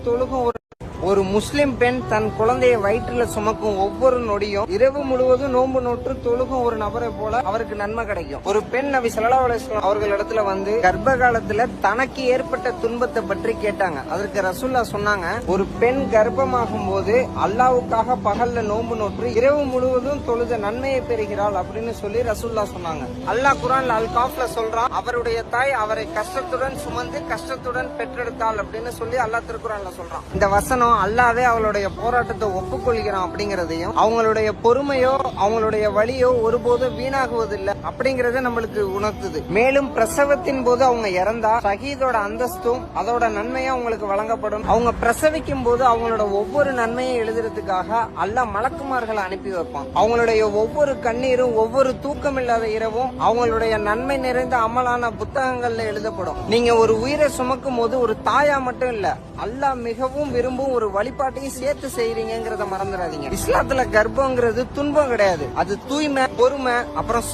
தொழுகும் ஒரு முஸ்லிம் பெண் தன் குழந்தையை வயிற்றுல சுமக்கும் ஒவ்வொரு நொடியும் இரவு முழுவதும் நோன்பு நோற்று தொழுகும் ஒரு நபரை போல அவருக்கு நன்மை கிடைக்கும். ஒரு பெண் நபி ஸல்லல்லாஹு அலைஹி வஸல்லம் அவர்களிடத்துல வந்து கர்ப்ப காலத்துல தனக்கு ஏற்பட்ட துன்பத்தை பற்றி கேட்டாங்க. அதற்கு ரசூலுல்லாஹ் சொன்னாங்க, ஒரு பெண் கர்ப்பமாகும் போது அல்லாஹ்வுக்காக பகல்ல நோன்பு நோற்று இரவு முழுவதும் தொழுத நன்மையை பெறுகிறாள் அப்படின்னு சொல்லி ரசூலுல்லாஹ் சொன்னாங்க. அல்லாஹ் குர்ஆன்ல அல் காஃப்ல சொல்றான், அவருடைய தாய் அவரை கஷ்டத்துடன் சுமந்து கஷ்டத்துடன் பெற்றெடுத்தாள் அப்படின்னு சொல்லி அல்லாஹ் திருக்குர்ஆன்ல சொல்றான். இந்த வசனம் அல்லாவே அவளுடைய போராட்டத்தை ஒப்புக்கொள்கிறான் அப்படிங்கறதையும், அவங்களுடைய பொறுமையோ அவங்களுடைய வலியோ ஒருபோதும் வீணாகுவதில்லை அப்படிங்கறத நம்மளுக்கு உணர்த்துது. மேலும் பிரசவத்தின் போது அவங்க இறந்தா ஷஹீதோட அந்தஸ்தும் அதோட நன்மையும் அவங்களுக்கு வழங்கப்படும். அவங்க பிரசவிக்கும் போது அவங்களோட ஒவ்வொரு நன்மையை எழுதுறதுக்காக அல்லாஹ் மலக்குமார்களை அனுப்பி வைப்பான். அவங்களுடைய ஒவ்வொரு கண்ணீரும் ஒவ்வொரு தூக்கமில்லாத இரவும் அவங்களுடைய நன்மை நிறைந்த அமலான புத்தகங்கள்ல எழுதப்படும். நீங்க ஒரு உயிரை சுமக்கும் போது ஒரு தாயா மட்டும் இல்ல, அல்லாஹ் மிகவும் விரும்பும் ஒரு வழிபாட்டையும் சேர்த்து செய்யறீங்கிறத மறந்துடாதீங்க. இஸ்லாத்துல கர்ப்பங்கிறது துன்பம் கிடையாது, அது தூய்மை, பொறுமை, அப்புறம்